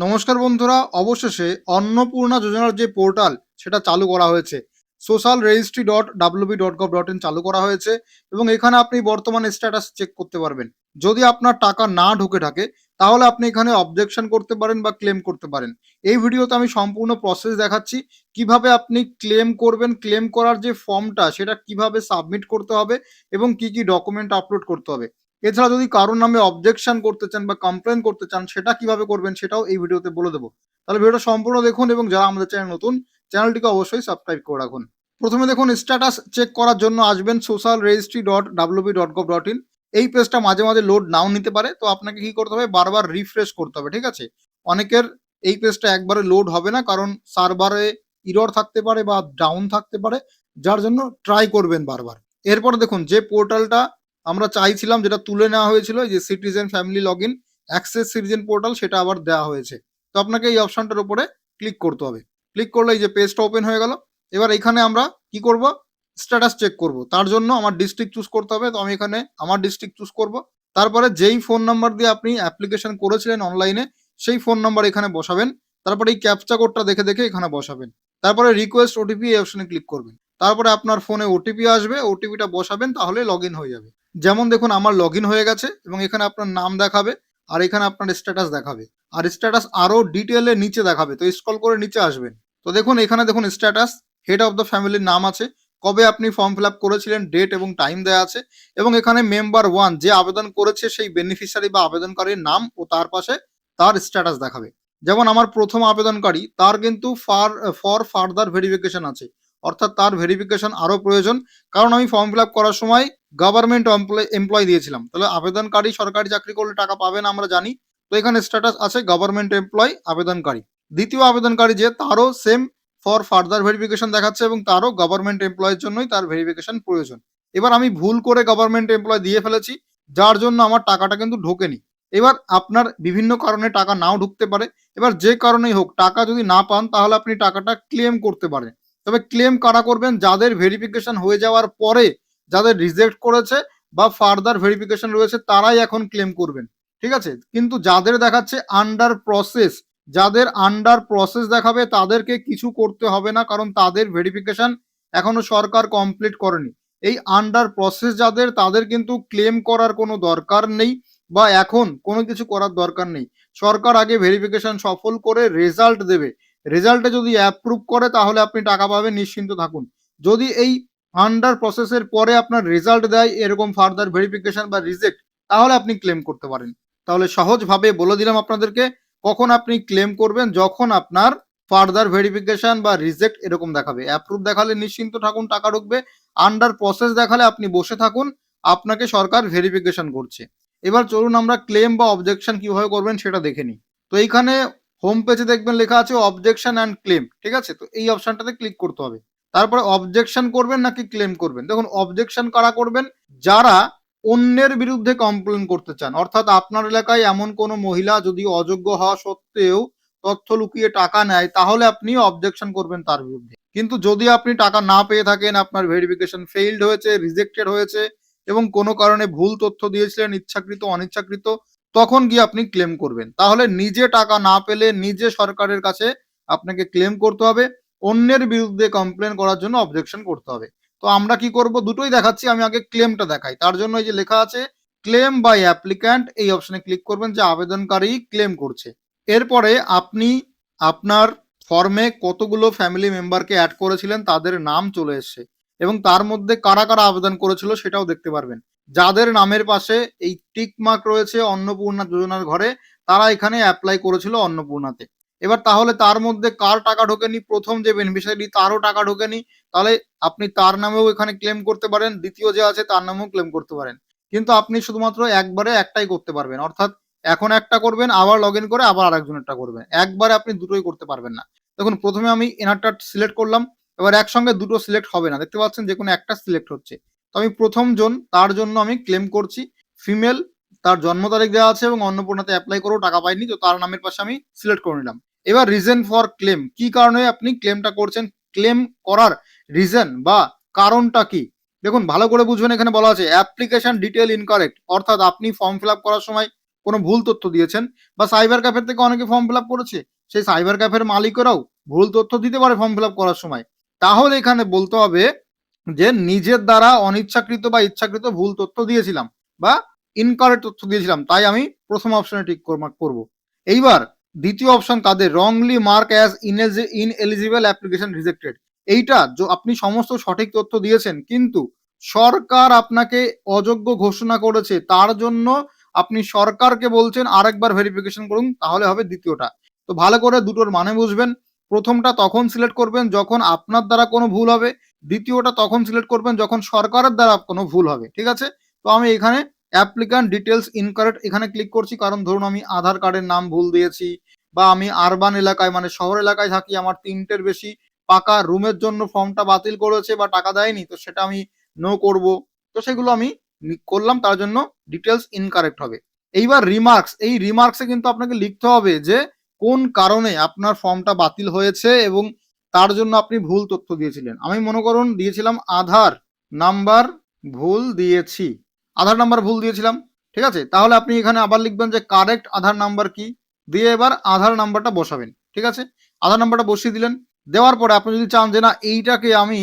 নমস্কার বন্ধুরা, অবশেষে অন্নপূর্ণা যোজনার যে পোর্টাল সেটা চালু করা হয়েছে। social registry.wb.gov.in চালু করা হয়েছে এবং এখানে আপনি বর্তমান স্ট্যাটাস চেক করতে পারবেন। যদি আপনার টাকা না ঢুকে থাকে তাহলে আপনি এখানে অবজেকশন করতে পারেন বা ক্লেম করতে পারেন। এই ভিডিওতে আমি সম্পূর্ণ প্রসেস দেখাচ্ছি কিভাবে আপনি ক্লেম করবেন, ক্লেম করার যে ফর্মটা সেটা কিভাবে সাবমিট করতে হবে এবং কি কি ডকুমেন্ট আপলোড করতে হবে। এছাড়া যদি কারোর নামে অবজেকশন করতে চান বা কমপ্লেন করতে চান সেটা কিভাবে করবেন সেটাও এই ভিডিওতে বলে দেবো। তাহলে ভিডিওটা সম্পূর্ণ দেখুন এবং যারা আমাদের চ্যানেল নতুন, চ্যানেলটিকে অবশ্যই সাবস্ক্রাইব করে রাখুন। প্রথমে দেখুন, স্ট্যাটাস চেক করার জন্য আসবেন socialregistry.wb.gov.in। এই পেজটা মাঝে মাঝে লোড নাও নিতে পারে, তো আপনাকে কি করতে হবে, বারবার রিফ্রেশ করতে হবে। ঠিক আছে, অনেকের এই পেজটা একবারে লোড হবে না, কারণ সার্ভারে ইরর থাকতে পারে বা ডাউন থাকতে পারে, যার জন্য ট্রাই করবেন বারবার। এরপর দেখুন, যে পোর্টালটা আমরা চাইছিলাম, যেটা তুলে নেওয়া হয়েছিল, যে citizen family log in access citizen portal, সেটা আবার দেওয়া হয়েছে। তো আপনাকে এই অপশনটার উপরে ক্লিক করতে হবে। ক্লিক করলে এই যে পেজটা ওপেন হয়ে গেল। এবার এখানে আমরা কি করব, স্ট্যাটাস চেক করব। তার জন্য আমার ডিস্ট্রিক্ট চুজ করতে হবে, তো আমি এখানে আমার ডিস্ট্রিক্ট চুজ করব। তারপরে যেই ফোন নাম্বার দিয়ে আপনি অ্যাপ্লিকেশন করেছিলেন অনলাইনে, সেই ফোন নাম্বার এখানে বসাবেন। তারপরে এই ক্যাপচা কোডটা দেখে দেখে এখানে বসাবেন। তারপরে রিকোয়েস্ট ওটিপি, এই অপশনে ক্লিক করবেন। তারপরে আপনার ফোনে ওটিপি আসবে, ওটিপিটা বসাবেন, তাহলে লগ ইন হয়ে যাবে। যেমন দেখুন, আমার লগ ইন হয়ে গেছে এবং এখানে আপনার নাম দেখাবে আর এখানে আপনার স্ট্যাটাস দেখাবে। আর স্ট্যাটাস আরো ডিটেলে নিচে দেখাবে, তো স্ক্রল করে নিচে আসবেন। তো দেখুন, এখানে দেখুন স্ট্যাটাস, হেড অফ দ্য ফ্যামিলির নাম আছে, কবে আপনি ফর্ম ফিল আপ করেছিলেন, ডেট এবং টাইম দেওয়া আছে, এবং এখানে মেম্বার 1 যে আবেদন করেছে সেই বেনিফিশিয়ারি বা আবেদনকারীর নাম ও তার পাশে তার স্ট্যাটাস দেখাবে। যেমন আমার প্রথম আবেদনকারী, তার কিন্তু ফর ফার্দার ভেরিফিকেশন আছে, অর্থাৎ তার ভেরিফিকেশন আরো প্রয়োজন, কারণ আমি ফর্ম ফিল আপ করার সময় গভর্নমেন্ট এমপ্লয় দিয়েছিলাম। তাহলে আবেদনকারী সরকারি চাকরি করলে টাকা পাবে না, আমরা জানি। তো এখানে স্ট্যাটাস আছে গভর্নমেন্ট এমপ্লয় আবেদনকারী। দ্বিতীয় আবেদনকারী যে, তারও সেম ফর ফার্দার ভেরিফিকেশন দেখাচ্ছে এবং তারও গভর্নমেন্ট এমপ্লয়ের জন্যই তার ভেরিফিকেশন প্রয়োজন। এবার আমি ভুল করে গভর্নমেন্ট এমপ্লয় দিয়ে ফেলেছি, যার জন্য আমার টাকাটা কিন্তু ঢোকেনি। এবার আপনার বিভিন্ন কারণে টাকা নাও ঢুকতে পারে। এবার যে কারণেই হোক, টাকা যদি না পান তাহলে আপনি টাকাটা ক্লেম করতে পারেন। তবে ক্লেম কারা করবেন, যাদের ভেরিফিকেশন হয়ে যাওয়ার পরে যাদের রিজেক্ট করেছে বা ফার্দার ভেরিফিকেশন রয়েছে, তারাই এখন ক্লেম করবেন। ঠিক আছে, কিন্তু যাদের দেখাচ্ছে আন্ডার প্রসেস, যাদের আন্ডার প্রসেস দেখাবে তাদেরকে কিছু করতে হবে না, কারণ তাদের ভেরিফিকেশন এখনো সরকার কমপ্লিট করেনি। এই আন্ডার প্রসেস যাদের, তাদের কিন্তু ক্লেম করার কোনো দরকার নেই বা এখন কোনো কিছু করার দরকার নেই। সরকার আগে ভেরিফিকেশন সফল করে রেজাল্ট দেবে। রেজাল্টে যদি অ্যাপ্রুভ করে তাহলে আপনি টাকা পাবেন, নিশ্চিন্ত থাকুন। যদি এই আন্ডার প্রসেসের পরে আপনার রেজাল্ট দেয় এরকম ফার্দার ভেরিফিকেশন বা রিজেক্ট, তাহলে আপনি ক্লেম করতে পারেন। তাহলে সহজভাবে বলে দিলাম আপনাদেরকে, কখন আপনি ক্লেম করবেন, যখন আপনার ফার্দার ভেরিফিকেশন বা রিজেক্ট এরকম দেখাবে। অ্যাপ্রুভ দেখালে নিশ্চিন্ত থাকুন, টাকা ঢুকবে। আন্ডার প্রসেস দেখালে আপনি বসে থাকুন, আপনাকে সরকার ভেরিফিকেশন করছে। এবার চলুন আমরা ক্লেম বা অবজেকশন কিভাবে করবেন সেটা দেখে নিই। তো এইখানে হোম পেজে দেখবেন লেখা আছে অবজেকশন অ্যান্ড ক্লেম। ঠিক আছে, তো এই অপশনটাতে ক্লিক করতে হবে। তারপরে অবজেকশন করবেন নাকি ক্লেম করবেন। দেখুন, অবজেকশন কারা করবেন, যারা অন্যের বিরুদ্ধে কমপ্লেন করতে চান। অর্থাৎ আপনার এলাকায় এমন কোনো মহিলা যদি অযোগ্য হওয়া সত্ত্বেও তথ্য লুকিয়ে টাকা নেয়, তাহলে আপনি অবজেকশন করবেন তার বিরুদ্ধে। কিন্তু যদি আপনি টাকা না পেয়ে থাকেন, আপনার ভেরিফিকেশন ফেইলড হয়েছে, রিজেক্টেড হয়েছে এবং কোনো কারণে ভুল তথ্য দিয়েছিলেন, ইচ্ছাকৃত অনিচ্ছাকৃত, তখন গিয়ে আপনি ক্লেম করবেন। তাহলে নিজে টাকা না পেলে নিজে সরকারের কাছে আপনাকে ক্লেম করতে হবে, অন্যের বিরুদ্ধে কমপ্লেন করার জন্য অবজেকশন করতে হবে। তো আমরা কি করব, দুটোই দেখাচ্ছি, আমি আগে ক্লেমটা দেখাই। তার জন্য এই যে লেখা আছে ক্লেম বাই অ্যাপ্লিক্যান্ট, এই অপশনে ক্লিক করবেন, যে আবেদনকারী ক্লেম করছে। এরপরে আপনি আপনার ফর্মে কতগুলো ফ্যামিলি মেম্বারকে অ্যাড করেছিলেন তাদের নাম চলে এসছে এবং তার মধ্যে কারা কারা আবেদন করেছিল সেটাও দেখতে পারবেন। যাদের নামের পাশে এই টিক মার্ক রয়েছে অন্নপূর্ণা যোজনার ঘরে, তারা এখানে অ্যাপ্লাই করেছিল অন্নপূর্ণাতে। এবার তাহলে তার মধ্যে কার টাকা ঢোকেনি, প্রথম যে বেনিফিশিয়ারি তারও টাকা ঢোকেনি, তাহলে আপনি তার নামেও এখানে ক্লেম করতে পারেন, দ্বিতীয় যে আছে তার নামেও ক্লেম করতে পারেন। কিন্তু আপনি শুধুমাত্র একবারে একটাই করতে পারবেন, অর্থাৎ এখন একটা করবেন, আবার লগ ইন করে আবার আরেকজনেরটা করবেন। একবারে আপনি দুটোই করতে পারবেন না। দেখুন, প্রথমে আমি এনারটা সিলেক্ট করলাম, এবার একসঙ্গে দুটো সিলেক্ট হবে না, দেখতে পাচ্ছেন যে কোনো একটা সিলেক্ট হচ্ছে। তো আমি প্রথম জন, তার জন্য আমি ক্লেম করছি। ফিমেল, তার জন্ম তারিখ দেওয়া আছে এবং অন্নপূর্ণাতে অ্যাপ্লাই করেও টাকা পাইনি, তো তার নামের পাশে আমি সিলেক্ট করে নিলাম। এবার রিজন ফর ক্লেম, কি কারণে আপনি ক্লেমটা করছেন, ক্লেম করার রিজন বা কারণটা কি। দেখুন ভালো করে বুঝবেন, এখানে বলা আছে অ্যাপ্লিকেশন ডিটেল ইনকারেক্ট, অর্থাৎ আপনি ফর্ম ফিল আপ করার সময় কোনো ভুল তথ্য দিয়েছেন, বা সাইবার ক্যাফের থেকে অনেকে ফর্ম ফিল আপ করেছে, সেই সাইবার ক্যাফের মালিকেরাও ভুল তথ্য দিতে পারে ফর্ম ফিল আপ করার সময়। তাহলে এখানে বলতে হবে যে নিজের দ্বারা অনিচ্ছাকৃত বা ইচ্ছাকৃত ভুল তথ্য দিয়েছিলাম বা ইনকারেক্ট তথ্য দিয়েছিলাম, তাই আমি প্রথম অপশনে টিক করব। এইবার দ্বিতীয় অপশন কাদের, wrongly marked as ineligible application rejected. এইটা আপনি সমস্ত সঠিক তথ্য দিয়েছেন কিন্তু সরকার আপনাকে অযোগ্য ঘোষণা করেছে, তার জন্য আপনি সরকারকে বলছেন আরেকবার ভেরিফিকেশন করুন, তাহলে হবে দ্বিতীয়টা। তো ভালো করে দুটোর মানে বুঝবেন। প্রথমটা তখন সিলেক্ট করবেন যখন আপনার দ্বারা কোনো ভুল হবে, দ্বিতীয়টা তখন সিলেক্ট করবেন যখন সরকারের দ্বারা কোনো ভুল হবে, ঠিক আছে? তো আমি এখানে অ্যাপ্লিক্যান্ট ডিটেলস ইনকারেক্ট এখানে ক্লিক করছি, কারণ ধরুন আমি আধার কার্ডের নাম ভুল দিয়েছি, বা আমি আরবান এলাকায় মানে শহর এলাকায় থাকি, আমার ৩টের বেশি পাকা রুমের জন্য ফর্মটা বাতিল করেছে বা টাকা দেয়নি, তো সেটা আমি নো করব। তো সেগুলো আমি করলাম, তার জন্য ডিটেলস ইনকারেক্ট হবে। এইবার রিমার্কস, এই রিমার্কসে কিন্তু আপনাকে লিখতে হবে যে কোন কারণে আপনার ফর্মটা বাতিল হয়েছে এবং তার জন্য আপনি ভুল তথ্য দিয়েছিলেন। আমি মনে করুন দিয়েছিলাম আধার নাম্বার ভুল দিয়েছি, আধার নাম্বার ভুল দিয়েছিলাম, ঠিক আছে? তাহলে আপনি এখানে আবার লিখবেন যে কারেক্ট আধার নাম্বার কি, দিয়ে এবার আধার নাম্বারটা বসাবেন, ঠিক আছে? আধার নাম্বারটা বসিয়ে দিলেন, দেওয়ার পরে আপনি যদি চান যে না এইটাকে আমি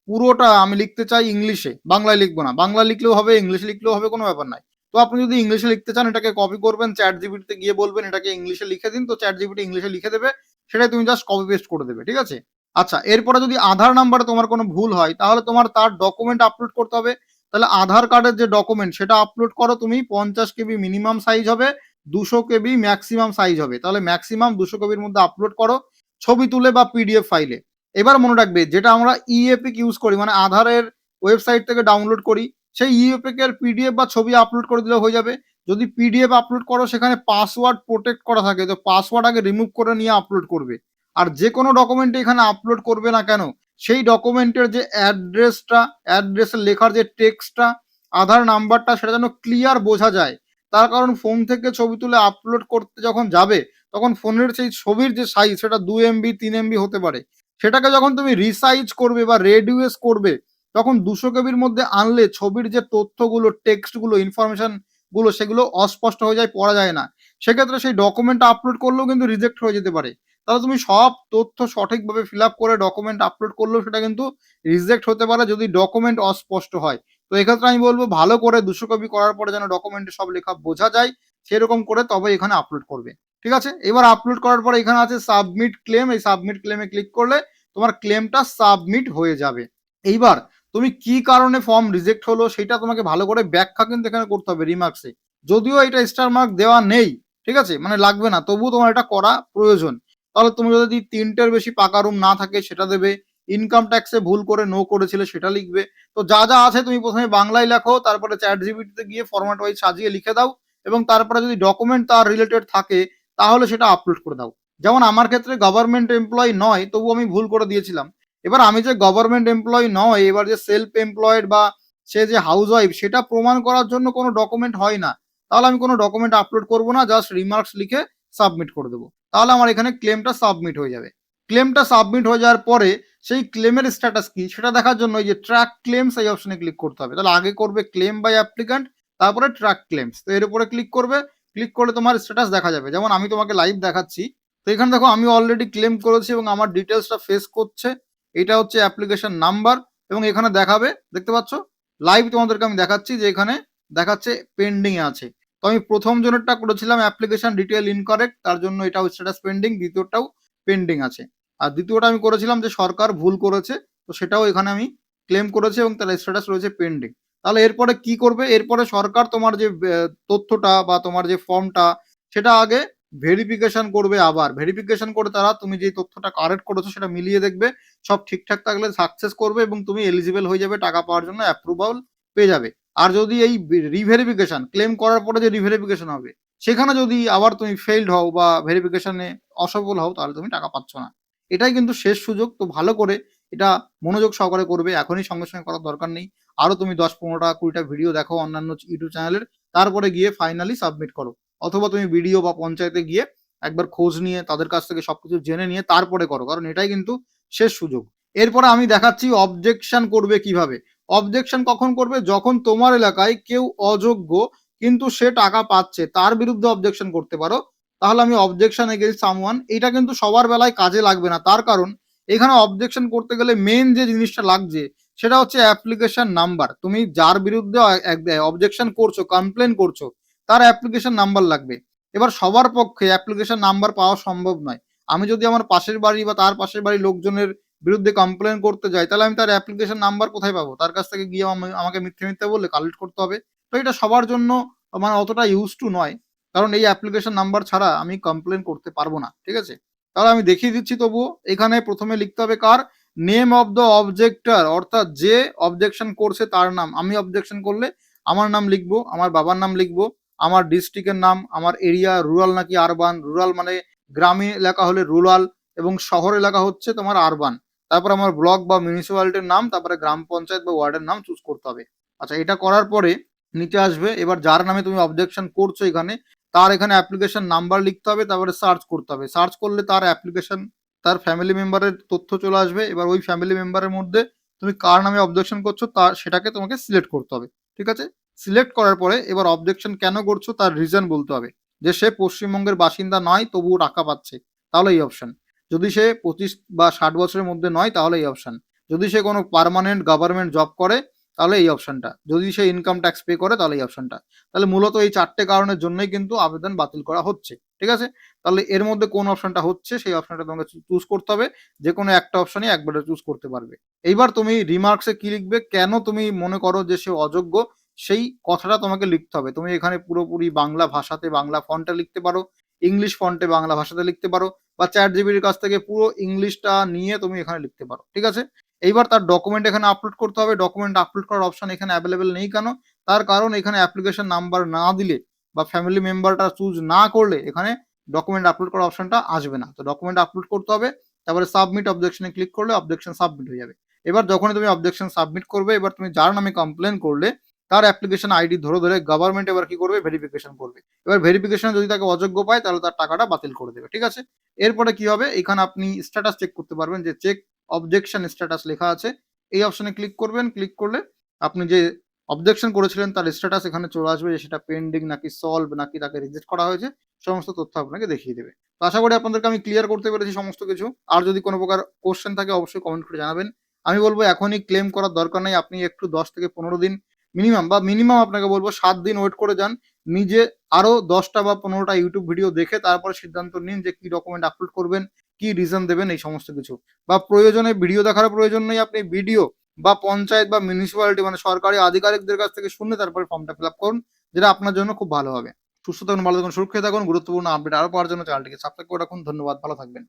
পুরোটা আমি লিখতে চাই ইংলিশে, বাংলায় লিখবো না, বাংলা লিখলেও হবে, ইংলিশে লিখলেও হবে, কোনো ব্যাপার নাই। তো আপনি যদি ইংলিশে লিখতে চান এটাকে কপি করবেন, চ্যাট জিপিটিতে গিয়ে বলবেন এটাকে ইংলিশে লিখে দিন, তো চ্যাট জিপিটি ইংলিশে লিখে দেবে, সেটাই তুমি জাস্ট কপি পেস্ট করে দেবে, ঠিক আছে? আচ্ছা, এরপরে যদি আধার নাম্বারে তোমার কোনো ভুল হয় তাহলে তোমার তার ডকুমেন্ট আপলোড করতে হবে। তাহলে আধার কার্ডের যে ডকুমেন্ট সেটা আপলোড করো তুমি, 50 কেবি মিনিমাম সাইজ হবে, 200 কেবি ম্যাক্সিমাম সাইজ হবে। তাহলে ম্যাক্সিমাম 200 কেবির মধ্যে আপলোড করো, ছবি তুলে বা পিডিএফ ফাইলে। এবার মনে রাখবে যেটা আমরা ইএপিক ইউজ করি মানে আধারের ওয়েবসাইট থেকে ডাউনলোড করি, সেই ইএপিক এর পিডিএফ বা ছবি আপলোড করে দিলে হয়ে যাবে। যদি পিডিএফ আপলোড করো সেখানে পাসওয়ার্ড প্রোটেক্ট করা থাকে, তো পাসওয়ার্ড আগে রিমুভ করে নিয়ে আপলোড করবে। আর যে কোনো ডকুমেন্ট এখানে আপলোড করবে না কেন, সেই ডকুমেন্টের যে অ্যাড্রেসের লেখার যে টেক্সটটা, আধার নাম্বারটা, সেটা যেন ক্লিয়ার বোঝা যায়। তার কারণ ফোন থেকে ছবি তুলে আপলোড করতে যখন যাবে তখন ফোনের সেই ছবির যে সাইজ সেটা 2 এমবি 3 এমবি হতে পারে। সেটাকে যখন তুমি রিসাইজ করবে বা রেডিউস করবে তখন 200 কেবির মধ্যে আনলে ছবির যে তথ্যগুলো, টেক্সটগুলো, ইনফরমেশন গুলো সেগুলো অস্পষ্ট হয়ে যায়, পড়া যায় না। সেক্ষেত্রে সেই ডকুমেন্ট আপলোড করলেও কিন্তু রিজেক্ট হয়ে যেতে পারে। তাহলে তুমি সব তথ্য সঠিকভাবে ফিল আপ করে ডকুমেন্ট আপলোড করলেও সেটা কিন্তু রিজেক্ট হতে পারে যদি ডকুমেন্ট অস্পষ্ট হয়। তো এক্ষেত্রে আমি বলবো ভালো করে 200 কপি করার পরে যেন ডকুমেন্টে সব লেখা বোঝা যায় সেরকম করে তবে এখানে আপলোড করবে, ঠিক আছে? এবার আপলোড করার পরে এখানে আছে সাবমিট ক্লেম, এই সাবমিট ক্লেমে ক্লিক করলে তোমার ক্লেমটা সাবমিট হয়ে যাবে। এইবার তুমি কি কারণে ফর্ম রিজেক্ট হলো সেটা তোমাকে ভালো করে ব্যাখ্যা কিন্তু এখানে করতে হবে রিমার্কসে। যদিও এটা স্টার মার্ক দেওয়া নেই, ঠিক আছে, মানে লাগবে না, তবুও তোমার এটা করা প্রয়োজন। তাহলে তুমি যদি 3টের বেশি পাকা রুম না থাকে সেটা দেবে, ইনকাম ট্যাক্সে ভুল করে নো করেছিলে সেটা লিখবে। তো যা যা আছে তুমি প্রথমে বাংলায় লেখো, তারপরে চ্যাট জিপিটিতে গিয়ে ফরম্যাট ওয়াইজ সাজিয়ে লিখে দাও, এবং তারপরে যদি ডকুমেন্ট তার রিলেটেড থাকে তাহলে সেটা আপলোড করে দাও। যেমন আমার ক্ষেত্রে গভর্নমেন্ট এমপ্লয়ি নয়, তবু আমি ভুল করে দিয়েছিলাম। এবার আমি যে গভর্নমেন্ট এমপ্লয়ি নয়, এবার যে সেলফ এমপ্লয়েড বা সে যে হাউস ওয়াইফ সেটা প্রমাণ করার জন্য কোনো ডকুমেন্ট হয় না। তাহলে আমি কোনো ডকুমেন্ট আপলোড করব না, জাস্ট রিমার্কস লিখে সাবমিট করে দেবো। তাহলে আমার এখানে ক্লেমটা সাবমিট হয়ে যাবে। ক্লেমটা সাবমিট হয়ে যাওয়ার পরে সেই ক্লেমের স্ট্যাটাস কি সেটা দেখার জন্য এই যে ট্র্যাক ক্লেমস এই অপশনে ক্লিক করতে হবে। তাহলে আগে করবে ক্লেম বাই অ্যাপ্লিক্যান্ট, তারপরে ট্র্যাক ক্লেমস। তো এর উপরে ক্লিক করবে, ক্লিক করলে তোমার স্ট্যাটাস দেখা যাবে। যেমন আমি তোমাকে লাইভ দেখাচ্ছি। তো এখানে দেখো আমি অলরেডি ক্লেম করেছি এবং আমার ডিটেলসটা ফেস করছে। এটা হচ্ছে অ্যাপ্লিকেশন নাম্বার এবং এখানে দেখাবে, দেখতে পাচ্ছ লাইভ তোমাদেরকে আমি দেখাচ্ছি যে এখানে দেখাচ্ছে পেন্ডিং এ আছে। তো আমি প্রথম জনেরটা করেছিলাম অ্যাপ্লিকেশন ডিটেল ইনকারেক্ট, তার জন্য এটাও স্ট্যাটাস পেন্ডিং, দ্বিতীয়টাও পেন্ডিং আছে। আর দ্বিতীয়টা আমি করেছিলাম যে সরকার ভুল করেছে, তো সেটাও এখানে আমি ক্লেম করেছি এবং তার স্ট্যাটাস রয়েছে পেন্ডিং। তাহলে এরপরে কি করবে, এরপরে সরকার তোমার যে তথ্যটা বা তোমার যে ফর্মটা সেটা আগে ভেরিফিকেশন করবে, আবার ভেরিফিকেশন করে তারা তুমি যে তথ্যটা কারেক্ট করেছো সেটা মিলিয়ে দেখবে, সব ঠিকঠাক থাকলে সাকসেস করবে এবং তুমি এলিজিবল হয়ে যাবে টাকা পাওয়ার জন্য, অ্যাপ্রুভাল পেয়ে যাবে। আর যদি এই রিভেরিফিকেশন ক্লেম করার পরে যে রিভেরিফিকেশন হবে সেখানে যদি আবার তুমি ফেইল্ড হও বা ভেরিফিকেশনে অসফল হও তাহলে তুমি টাকা পাচ্ছ না। এটাই কিন্তু শেষ সুযোগ, তো ভালো করে এটা মনোযোগ সহকারে করবে, এখনই সঙ্গে সঙ্গে করার দরকার নেই। আরো তুমি 10-15টা 20টা ভিডিও দেখো অন্যান্য ইউটিউব চ্যানেলের, তারপরে গিয়ে ফাইনালি সাবমিট করো। অথবা তুমি বিডিও বা পঞ্চায়েতে গিয়ে একবার খোঁজ নিয়ে তাদের কাছ থেকে সবকিছু জেনে নিয়ে তারপরে করো, কারণ এটাই কিন্তু শেষ সুযোগ। এরপরে আমি দেখাচ্ছি অবজেকশন করবে কিভাবে। অবজেকশন কখন করবে, যখন তোমার এলাকায় কেউ অযোগ্য কিন্তু সে টাকা পাচ্ছে, তার বিরুদ্ধে অবজেকশন করতে পারো। তাহলে আমি অবজেকশন এগেইনস্ট সামওয়ান, এটা কিন্তু সবার বেলায় কাজে লাগবে না। তার কারণ এখানে অবজেকশন করতে গেলে মেন যে জিনিসটা লাগছে সেটা হচ্ছে অ্যাপ্লিকেশন নাম্বার। তুমি যার বিরুদ্ধে অবজেকশন করছো, কমপ্লেন করছো, তার অ্যাপ্লিকেশন নাম্বার লাগবে। এবার সবার পক্ষে অ্যাপ্লিকেশন নাম্বার পাওয়া সম্ভব নয়। আমি যদি আমার পাশের বাড়ি বা তার পাশের বাড়ির লোকজনের বিরুদ্ধে কমপ্লেন করতে যাই, তাহলে আমি তার অ্যাপ্লিকেশন নাম্বার কোথায় পাবো? তার কাছ থেকে গিয়ে আমাকে মিথ্যে মিথ্যে বললে কালেক্ট করতে হবে। তো এটা সবার জন্য মানে অতটা ইউজ টু নয়, কারণ এই অ্যাপ্লিকেশন নাম্বার ছাড়া আমি কমপ্লেন করতে পারবো না। ঠিক আছে? তাহলে আমি দেখিয়ে দিচ্ছি তবুও। এখানে প্রথমে লিখতে হবে কার নেম অফ দ্য অবজেক্টর, অর্থাৎ যে অবজেকশন করছে তার নাম। আমি অবজেকশন করলে আমার নাম লিখবো, আমার বাবার নাম লিখবো, আমার ডিস্ট্রিক্টের নাম, আমার এরিয়া রুরাল নাকি আরবান। রুরাল মানে গ্রামীণ এলাকা হলে রুরাল, এবং শহর এলাকা হচ্ছে তোমার আরবান। তারপর আমার ব্লক বা মিউনিসিপ্যালিটির নাম, তারপরে গ্রাম পঞ্চায়েত বা ওয়ার্ডের নাম চুজ করতে হবে। আচ্ছা, এটা করার পরে নিচে আসবে, এবার যার নামে তুমি অবজেকশন করছো এখানে, তার এখানে অ্যাপ্লিকেশন নাম্বার লিখতে হবে, তারপরে সার্চ করতে হবে। সার্চ করলে তার অ্যাপ্লিকেশন, তার ফ্যামিলি মেম্বারের তথ্য চলে আসবে। এবার ওই ফ্যামিলি মেম্বারের মধ্যে তুমি কার নামে অবজেকশন করছো তার সেটাকে তোমাকে সিলেক্ট করতে হবে। ঠিক আছে? সিলেক্ট করার পরে এবার অবজেকশন কেন করছো তার রিজন বলতে হবে, যে সে পশ্চিমবঙ্গের বাসিন্দা নয় তবুও টাকা পাচ্ছে, তাহলে এই অপশন। যদি সে 25 বা 60 বছরের মধ্যে নয় তাহলে এই অপশন। যদি সে কোনো পার্মানেন্ট গভর্নমেন্ট জব করে তাহলে এই অপশনটা। যদি সে ইনকাম ট্যাক্স পে করে তাহলে এই অপশনটা। তাহলে মূলত এই 4 টে কারণের জন্যই কিন্তু আবেদন বাতিল করা হচ্ছে। ঠিক আছে? তাহলে এর মধ্যে কোন অপশনটা হচ্ছে সেই অপশনটা তোমাকে চুজ করতে হবে। যেকোনো একটা অপশনই একবারে চুজ করতে পারবে। এইবার তুমি রিমার্কসে কি লিখবে, কেন তুমি মনে করো যে সে অযোগ্য, সেই কথাটা তোমাকে লিখতে হবে। তুমি এখানে পুরোপুরি বাংলা ভাষাতে বাংলা ফন্টে লিখতে পারো, ইংলিশ ফন্টে বাংলা ভাষাতে লিখতে পারো, বা চ্যাটজিপিটির কাছ থেকে পুরো ইংলিশটা নিয়ে তুমি এখানে লিখতে পারো। ঠিক আছে? এইবার তার ডকুমেন্ট এখানে আপলোড করতে হবে। ডকুমেন্ট আপলোড করার অপশন এখানে অ্যাভেলেবেল নেই কেন? তার কারণ এখানে অ্যাপ্লিকেশন নাম্বার না দিলে বা ফ্যামিলি মেম্বারটা চুজ না করলে এখানে ডকুমেন্ট আপলোড করার অপশনটা আসবে না। তো ডকুমেন্ট আপলোড করতে হবে, তারপরে সাবমিট অবজেকশনে ক্লিক করলে অবজেকশন সাবমিট হয়ে যাবে। এবার যখনই তুমি অবজেকশন সাবমিট করবে, এবার তুমি যার নামে কমপ্লেন করলে তার অ্যাপ্লিকেশন আইডি ধরে ধরে গভর্নমেন্ট এবার কি করবে, ভেরিফিকেশন করবে। এবার ভেরিফিকেশন যদি তাকে অযোগ্য পায় তাহলে তার টাকাটা বাতিল করে দেবে। ঠিক আছে? এরপরে কি হবে, এখানে আপনি স্ট্যাটাস চেক করতে পারবেন, যে চেক অবজেকশন স্ট্যাটাস লেখা আছে। এই অপশনে ক্লিক করবেন। ক্লিক করলে আপনি যে অবজেকশন করেছিলেন তার স্ট্যাটাস এখানে চলে আসবে, যে সেটা পেন্ডিং নাকি সলভ নাকি তাকে রিজেক্ট করা হয়েছে, সমস্ত তথ্য আপনাকে দেখিয়ে দেবে। তো আশা করি আপনাদেরকে আমি ক্লিয়ার করতে পেরেছি সমস্ত কিছু। আর যদি কোনো প্রকার কোশ্চেন থাকে অবশ্যই কমেন্ট করে জানাবেন। আমি বলবো এখনই ক্লেম করার দরকার নেই। আপনি একটু 10 থেকে 15 দিন মিনিমাম আপনাকে বলবো 7 দিন ওয়েট করে যান। নিজে আরো 10 টা বা 15 টা ইউটিউব ভিডিও দেখে তারপরে সিদ্ধান্ত নিন যে কি ডকুমেন্ট আপলোড করবেন, কি রিজন দেবেন, এই সমস্ত কিছু। বা প্রয়োজনে ভিডিও দেখার প্রয়োজন নেই, আপনি ভিডিও বা পঞ্চায়েত বা মিউনিসিপ্যালিটি মানে সরকারি আধিকারিকদের কাছ থেকে শুনে তারপরে ফর্মটা ফিল আপ করুন, যেটা আপনার জন্য খুব ভালো হবে। সুস্থ থাকুন, ভালো থাকুন, সুরক্ষিত থাকুন। গুরুত্বপূর্ণ আপডেট আরো পাওয়ার জন্য চ্যানেলটিকে সাবস্ক্রাইব করে রাখুন। ধন্যবাদ, ভালো থাকবেন।